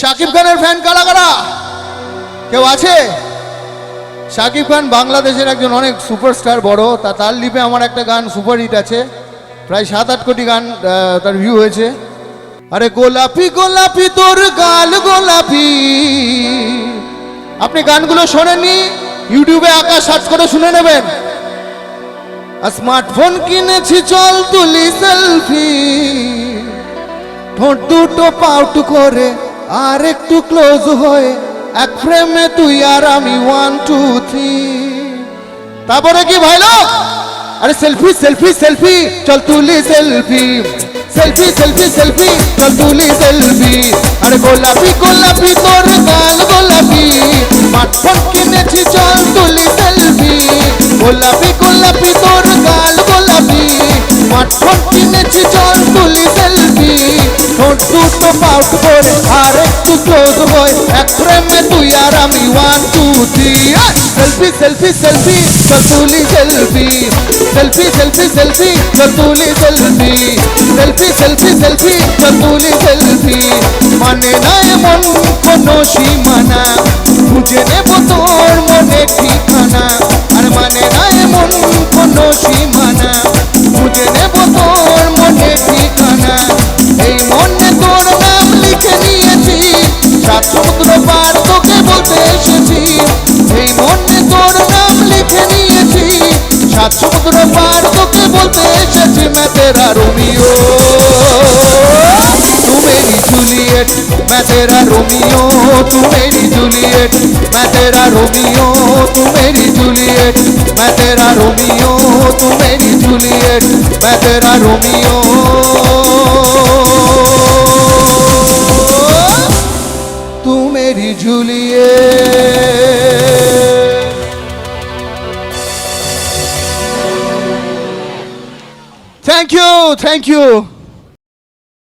শাকিব খানের ফ্যান কারা কারা? কেউ আছে? শাকিব খান বাংলাদেশের একজন অনেক সুপারস্টার, বড়। তার লিপে আমার একটা গান সুপার হিট আছে, প্রায় 7-8 কোটি গান তার ভিউ হয়েছে। আরে গোলাপি গোলাপি তোর গাল গোলাপি। আপনি গানগুলো শোনেননি? ইউটিউবে আকাশ সার্চ করে শুনে নেবেন। স্মার্টফোন কিনেছি চল তুলি সেলফি, ঠোঁট দুটো পাউট করে আর একটু ক্লোজ হয়ে এক ফ্রেমে তুই আর আমি 1 2 3। তারপরে কি ভাই লোক? আরে সেলফি সেলফি সেলফি চল তুলি সেলফি, সেলফি সেলফি সেলফি চল তুলি সেলফি। আরে গোলাপি গোলাপি তোর গাল গোলাপি, স্মার্টফোন কিনেছি চল তুলি সেলফি। গোলাপি গোলাপি তোর গাল গোলাপি, স্মার্টফোন কিনেছি চল তুলি সেলফি। ঠোঁট দুটো পাউট করে আর একটু ক্লোজ হয়ে এক ফ্রেমে তুই আর আমি 1 2 3। সেলফি সেলফি সেলফি চল তুলি সেলফি, সেলফি সেলফি সেলফি চল তুলি সেলফি, সেলফি সেলফি সেলফি চল তুলি সেলফি। মানে না এমন কোনো সীমানা, খুঁজে নেব তোর মনে ঠিকানা। আর মানে না এমন কোনো সীমানা, খুঁজে নেব তোর মনে ঠিকানা। এই মনে তোর নাম লিখে নিয়েছি, 7 সমুদ্র পার তোকে বলতে এসেছি। এই মনে তোর নাম লিখে নিয়েছি, 7 সমুদ্র পার তোকে বলতে এসেছি। मैं तेरा रोमियो तू मेरी जूलियट, मैं तेरा रोमियो तू मेरी जूलियट। मैं तेरा रोमियो तू मेरी जूलियट, मैं तेरा रोमियो तू मेरी जूलियट। मैं तेरा रोमियो तू मेरी Juliet. Thank you, thank you.